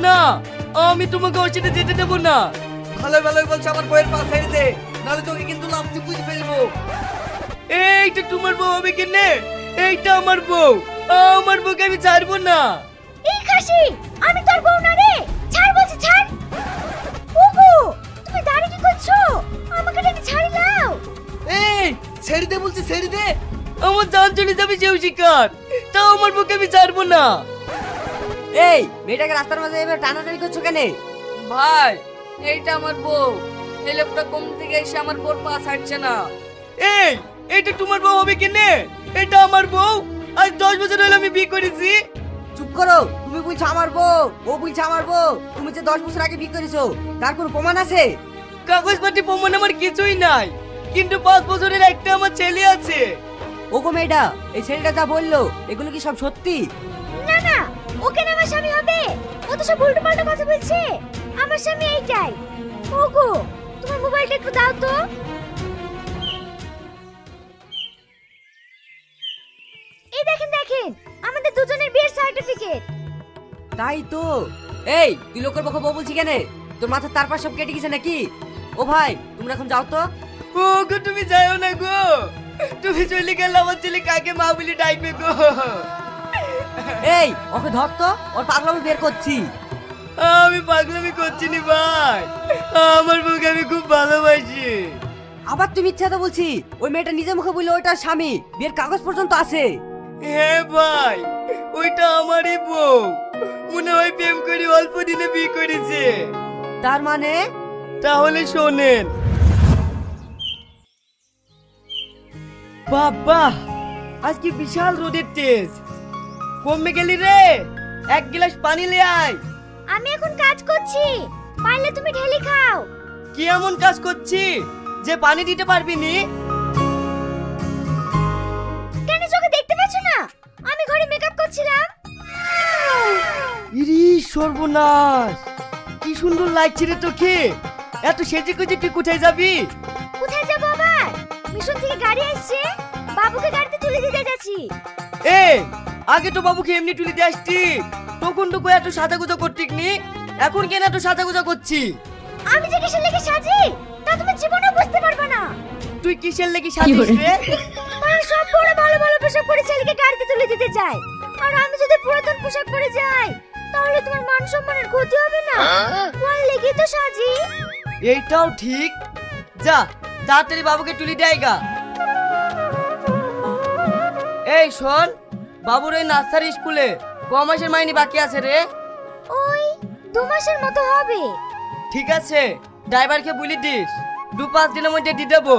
না, আমি তোমাকে ওর সাথে যেতে দেবো না। ভালো ভালোই বলছো, আমার বউয়ের পা ছেড়ে দে, নাহলে তোকে কিন্তু লাফতে বুঝে ফেলবো। এইটা তোমার বউ হবে কেনে? এইটা আমার বউ, আমার বউকে আমি ছাড়বো না। এই খাসি, আমি তোর বউ না রে, ছাড় বলছি ছাড়। ওগো, তুমি দাঁড়িয়ে কি করছো? আমাকে টেনে ছাড়ি নাও। এই ছেড়ে দে বলছি, ছেড়ে দে। আমার জান চলে যাবে সেও শিকার, তাও আমার বউকে আমি ছাড়বো না। এই মেয়েটাকে রাস্তার মাঝে এভাবে টানাটানি করছো কেন? ভাই, এইটা আমার বউ। এই লোকটা কম থেকে এসে আমার বউর পা ছাড়ছে না। এই, এইটা তোমার বউ হবে কেনে? এটা আমার বউ, আজ 10 বছর হলো আমি বিয়ে করেছি। চুপ করো, তুমি বলছো আমার বউ, ও বলছে আমার বউ। তুমি যে 10 বছর আগে বিয়ে করেছো তার কোনো প্রমাণ আছে? কাগজপাতি প্রমাণ আমার কিছুই নাই, কিন্তু 5 বছরের একটা আমার ছেলে আছে। ওগো মেয়েটা, এই ছেলেটা যা বললো এগুলো কি সব সত্যি? না না, ওকে না আমার স্বামী হবে। ও তো সব উল্টো পাল্টা কথা বলছে। আমার স্বামী এইটাই। ওগো, তোমার মোবাইলটা একটু দাও তো। এই দেখেন দেখেন, আমাদের দুজনের বিয়ের সার্টিফিকেট। তাই তো। এই তুই লোকের পক্ষে বউ বলছি কেন? তোর মাথার তারপর সব কেটে গেছে নাকি? ও ভাই, তোমরা এখন যাও তো। ও গো, তুমি যাও না গো, তুমি চলে গেলে আমার ছেলে কাকে মা বলে ডাকবে গো। এই ওকে ধর তো, ওর পাগলামি বের করছি। আমি পাগলামি করছি নি ভাই, আমার বউকে আমি খুব ভালোবাসি। আবার তুমি ইচ্ছা তো বলছি, ওই মেয়েটা নিজে মুখে বললো ওইটার স্বামী, বিয়ের কাগজ পর্যন্ত আছে। হ্যাঁ ভাই, ওইটা আমারই বউ। মনে হয় প্রেম করে অল্প দিনে বিয়ে করেছে। তার মানে? তাহলে শোনেন। বাবা, আজকে বিশাল রোদের তেজ। কমে গেলি রে, 1 গ্লাস পানি লে আয়। আমি এখন কাজ করছি, পারলে তুমি ঢেলে খাও। কি এমন কাজ করছি যে পানি দিতে পারবি নি? কেন চোখে দেখতে পাচ্ছ না? আমি ঘরে মেকআপ করছিলাম। ইরি সর্বনাশ, কি সুন্দর লাগছে রে তোকে। এত সেজে গুজে তুই কোথায় যাবি? কোথায় যাবো আবার? মিশন থেকে গাড়ি আসছে, বাবুকে গাড়িতে তুলে দিতে যাচ্ছি। এই, আগে তো বাবুকে এমনি তুলে দিয়ে আসতি, তখন তো কই এত সাজাগুজা করতিক নি। এখন কেন এত সাজাগুজা করছি? আমি যে কিসের লেগে সাজি তা তুমি জীবনেও বুঝতে পারবে না। তুই কিসের লাগি সাজিস রে? মানে সব বড় ভালো ভালো পোশাক পরে ছেলেকে গাড়িতে তুলে দিতে চাই, আর আমি যদি পুরাতন পোশাক পরে যাই তাহলে তোমার মান সম্মানের ক্ষতি হবে না? ওর লেগে তো সাজি। এইটাও ঠিক। যা তাড়াতাড়ি বাবুকে তুলে দেয় গা। এই শোন, বাবুর ওই নার্সারি স্কুলে ক মাসের মাইনে বাকি আছে রে? ওই 2 মাসের মতো হবে। ঠিক আছে, ড্রাইভারকে বলে দিস 2-5 দিনের মধ্যে দিয়ে দেবো।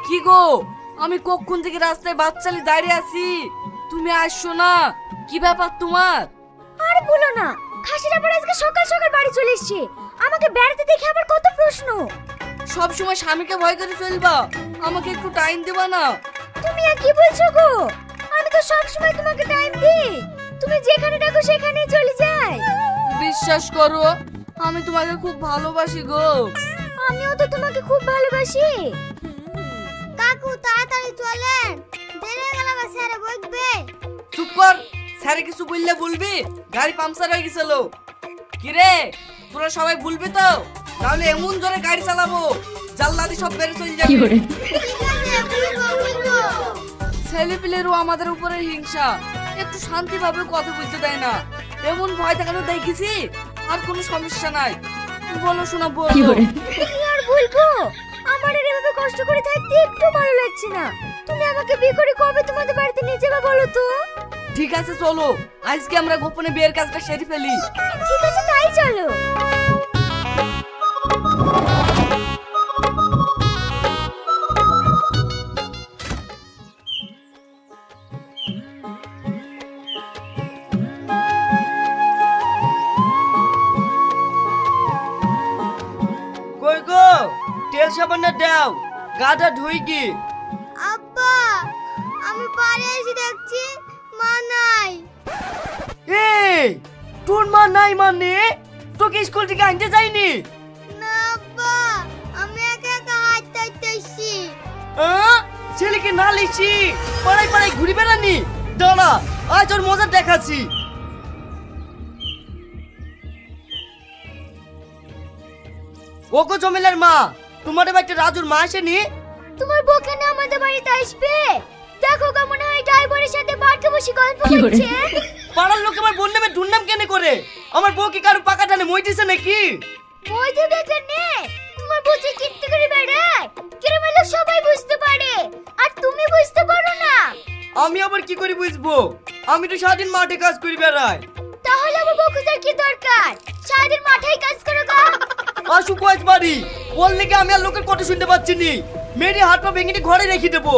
কি গো, আমি কখন থেকে রাস্তায় বাচ্চালি দাঁড়িয়ে আছি, তুমি আসছো না? কি ব্যাপার তোমার? আরে বলো না, খাসিরা পরে আজকে সকাল সকাল বাড়ি চলে এসেছে। আমাকে বেড়াতে দেখে আবার কত প্রশ্ন। সব সময় স্বামীকে ভয় করে চলবা, আমাকে একটু টাইম দেবা না? তুমি আর কি বলছো গো? আমি তো সব সময় তোমাকে টাইম দিই, তুমি যেখানে ডাকো সেখানেই চলে যাই। বিশ্বাস করো, আমি তোমাকে খুব ভালোবাসি গো। আমিও তো তোমাকে খুব ভালোবাসি। কাকু তাড়াতাড়ি চলেন, দেরি হয়ে গেল, আবার স্যারে বকবে। চুপ কর, স্যারে কিছু বললে বলবি? গাড়ি পাংচার হয়ে গেছিল। কি রে, তোরা সবাই বলবি তো? তাহলে এমন জোরে গাড়ি চালাবো জাল্লাদি সব বেড়ে চলে যাবে। ছেলে পিলেরও আমাদের উপরে হিংসা, একটু শান্তিভাবে কথা বলতে দেয় না। এমন ভয় দেখানো দেখেছি, আর কোনো সমস্যা নাই। বলো শোনা, বলো। কি আর বলবো, আমার আর এভাবে কষ্ট করে থাকতে একটু ভালো লাগছে না। তুমি আমাকে বিয়ে করে কবে তোমাদের বাড়িতে নিয়ে যাবে বলো তো? ঠিক আছে চলো, আজকে আমরা গোপনে বিয়ের কাজটা সেরে ফেলি। ঠিক আছে, তাই চলো। কই গো, তেল সাবান দাও, গাটা ধুই কি। আব্বা, আমি বাড়ি এসে দেখছি মা নাই। এই, তোর মা নাই মানে? তোকে স্কুল থেকে আনতে যায়নি? না আব্বা, আমি একা একা হাঁটতে হাঁটতে এসেছি। ছেলেকে না লিখি পাড়ায় পাড়ায় ঘুরি বেড়ানি। দাঁড়া, আজ ওর মজা দেখাচ্ছি। ওগো জমিলার মা, তোমার বাড়িতে রাজুর মা আসেনি? তোমার বউ কেন আমাদের বাড়িতে আসবে? দেখো কেমন হয় ড্রাইভারের সাথে বাড়কে বসে গল্প করছে। পাড়ার লোক আমার বোন নামে দুর্নাম কেন করে? আমার বউ কি কারো পাকা টানে মই দিছে নাকি? মই দিবে কেন? তোমার বউ যে কিনতে করে বেড়ায়, গ্রামের লোক সবাই বুঝতে পারে, আর তুমি বুঝতে পারো না। আমি আবার কি করে বুঝবো? আমি তো সারাদিন মাঠে কাজ করি বেড়াই। তাহলে আমার বউ খোঁজার কি দরকার? সারাদিন মাঠেই কাজ করো গা। আসু কয়েক বাড়ি বললে কি আমি আর লোকের কথা শুনতে পাচ্ছি নি। মেরে হাত পা ভেঙে ঘরে রেখে দেবো।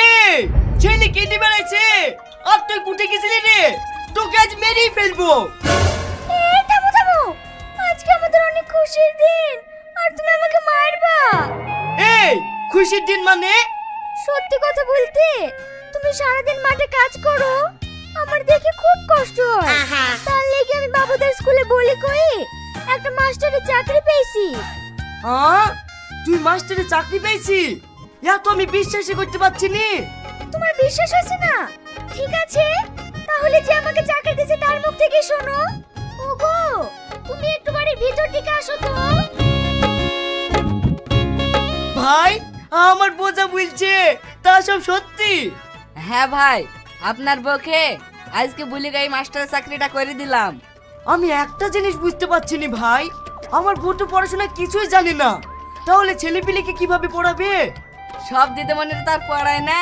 এই ছেলে কেটে বেড়াইছে, আর তুই কুটে গেছিলি রে? তোকে আজ মেরেই ফেলবো। এই থামো থামো, আজকে আমাদের অনেক খুশির দিন, আর তুমি আমাকে মারবা? এই খুশির দিন মানে? সত্যি কথা বলতে, তুমি সারাদিন মাঠে কাজ করো, আমার দেখে খুব কষ্ট হয়। তার লেগে আমি বাবুদের স্কুলে বলি কই একটা মাস্টারের চাকরি পেয়েছি। হ্যাঁ, তুই মাস্টারের চাকরি পেয়েছি? এত আমি বিশ্বাসই করতে পারছি নি। তোমার বিশ্বাস হচ্ছে না? ঠিক আছে, তাহলে যে আমাকে চাকরি দিয়েছে তার মুখ থেকে শোনো। ওগো, তুমি একটু বাড়ির ভিতর দিকে আসো তো। ভাই, আমার বোঝা বলছে তা সব সত্যি? হ্যাঁ ভাই, আপনার বউকে আজকে বলি গাই মাস্টারের চাকরিটা করে দিলাম। আমি একটা জিনিস বুঝতে পারছি না ভাই, আমার বউ তো পড়াশোনা কিছুই জানে না, তাহলে ছেলেপিলেকে কিভাবে পড়াবে? সব দিদিমণিরা তার পড়ায় না,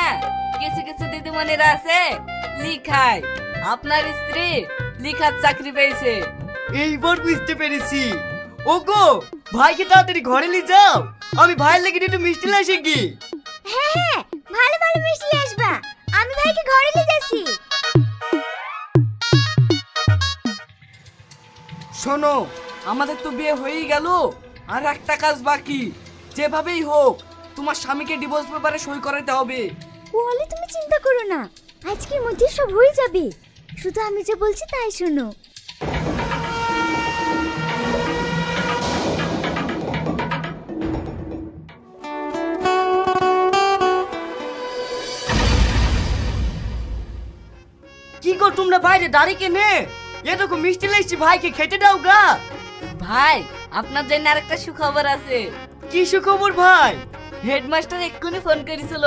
কিছু কিছু দিদিমণিরা আছে লিখায়। আপনার স্ত্রী লিখার চাকরি পেয়েছে। এইবার বুঝতে পেরেছি। ওগো, ভাইকে তাড়াতাড়ি ঘরে নিয়ে যাও, আমি ভাইয়ের লেগে একটু মিষ্টি নিয়ে আসি কি? হ্যাঁ হ্যাঁ, ভালো ভালো মিষ্টি আসবা, আমি ভাইকে ঘরে নিয়ে যাচ্ছি। শোনো, আমাদের তো বিয়ে হয়েই গেল, আর একটা কাজ বাকি। যেভাবেই হোক তোমার স্বামীকে ডিভোর্স পেপারে সই করাতে হবে। বলে তুমি চিন্তা করো না, আজকের মধ্যে সব হয়ে যাবে, শুধু আমি যে বলছি তাই শোনো। কি গো তোমরা বাইরে দাঁড়িয়ে কেনে? এরকম মিষ্টি লাগছে, ভাইকে খেতে দাও গা। ভাই, আপনার জন্য আরেকটা সুখবর আছে। কি সুখবর ভাই? হেডমাস্টার এক্ষুনি ফোন করেছিল,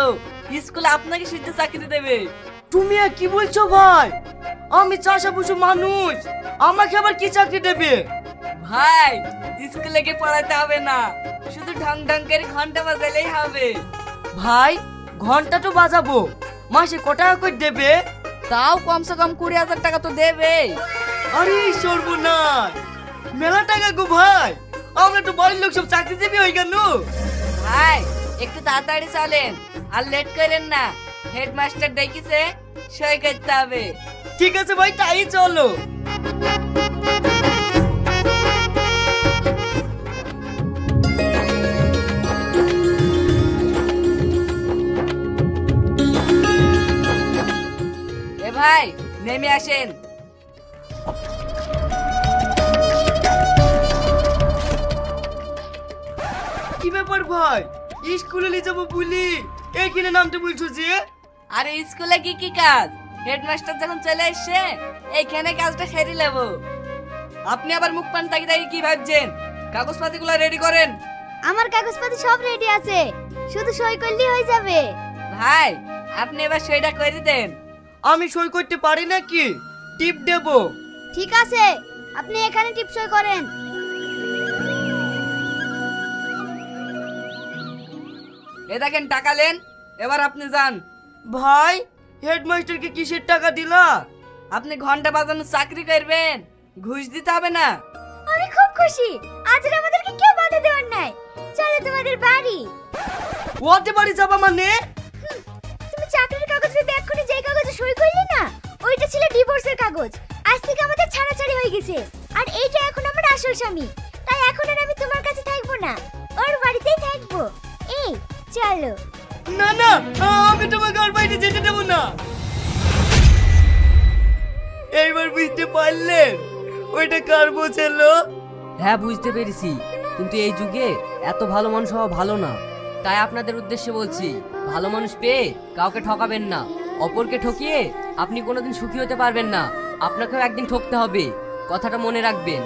স্কুলে আপনাকে শীতে চাকরি দেবে। তুমি আর কি বলছো ভাই? আমি চাষা বুঝো মানুষ, আমাকে আবার কি চাকরি দেবে? ভাই, স্কুলে গিয়ে পড়াতে হবে না, শুধু ঢং ঢং করে ঘন্টা বাজালেই হবে। ভাই, ঘন্টা তো বাজাবো, মাসে কত টাকা করে দেবে? তাও কমসে কম 20,000 টাকা তো দেবে। আরে সর্বনাশ, মেলা টাকা গো ভাই, আমরা তো বাড়ির লোক সব চাকরিজীবী হয়ে গেল। ভাই, একটু তাড়াতাড়ি চলেন, আর লেট করেন না, হেডমাস্টার ডেকেছে, সই করতে হবে। ঠিক আছে ভাই, তাই চলো। এ ভাই, নেমে আসেন। কি ব্যাপার ভাই, স্কুলে নিয়ে যাবো বলি এইখানে নামতে বলছো যে? আরে স্কুলে কি কাজ? হেডমাস্টার যখন চলে এসছে, এইখানে কাজটা সেরে নেব। আপনি আবার মুখ পান তাকিয়ে তাকিয়ে কি ভাবছেন? কাগজপাতিগুলো রেডি করেন। আমার কাগজপত্র সব রেডি আছে, শুধু সই করলেই হয়ে যাবে। ভাই, আপনি এবার সইটা করে দেন। আমি সই করতে পারি নাকি? টিপ দেবো। ঠিক আছে, আপনি এখানে টিপ সই করেন। এ দেখেন, টাকা নেন, এবার আপনি যান। ভাই, হেডমাস্টারকে কিসের টাকা দিলা? আপনি ঘন্টা বাজানোর চাকরি করবেন, ঘুষ দিতে হবে না। আমি খুব খুশি, আজ আর আমাদেরকে কেউ বাধা দেওয়ার নাই। চলো তোমাদের বাড়ি। ওতে বাড়ি যাবা মানে? তুমি চাকরির কাগজ পেতে এক্ষুনি যেই কাগজে সই করলি না, ওইটা ছিল ডিভোর্সের কাগজ। আজ থেকে আমাদের ছাড়াছাড়ি হয়ে গেছে, আর এইটা এখন আমার আসল স্বামী। তাই এখন আর আমি তোমার কাছে থাকবো না, ওর বাড়িতেই থাকবো। এই চলো। না না, আমি তোমাকে আর বাইরে যেতে দেবো না। এইবার বুঝতে পারলেন ওইটা কার বোঝালো? হ্যাঁ, বুঝতে পেরেছি। কিন্তু এই যুগে এত ভালো মানুষ হওয়া ভালো না। তাই আপনাদের উদ্দেশ্যে বলছি, ভালো মানুষ পেয়ে কাউকে ঠকাবেন না। অপরকে ঠকিয়ে আপনি কোনোদিন সুখী হতে পারবেন না, আপনাকেও একদিন ঠকতে হবে, কথাটা মনে রাখবেন।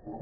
Thank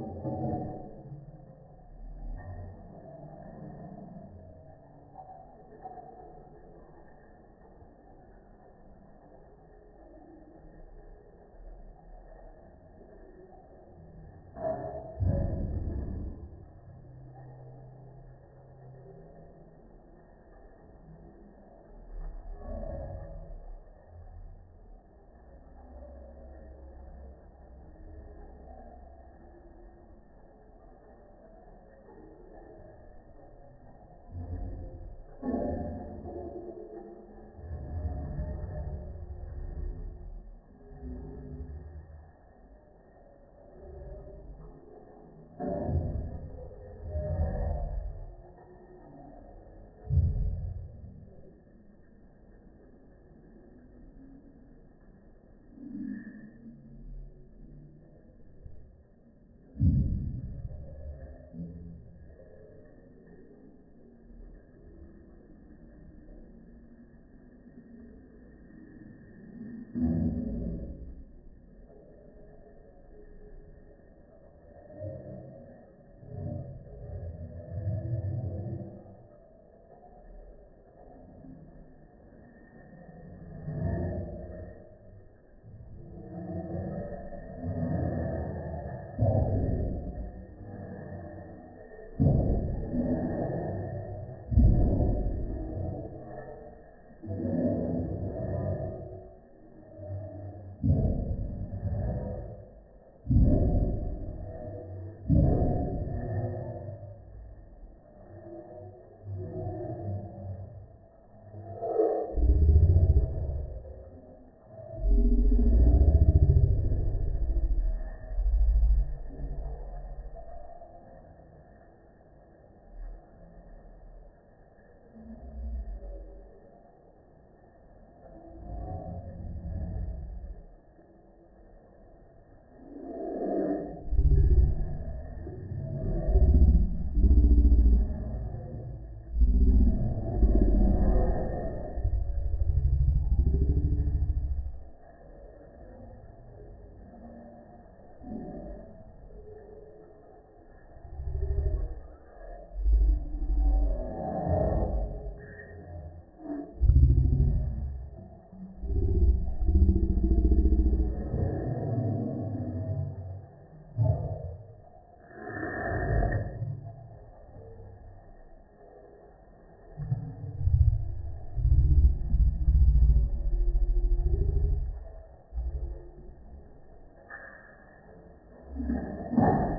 you.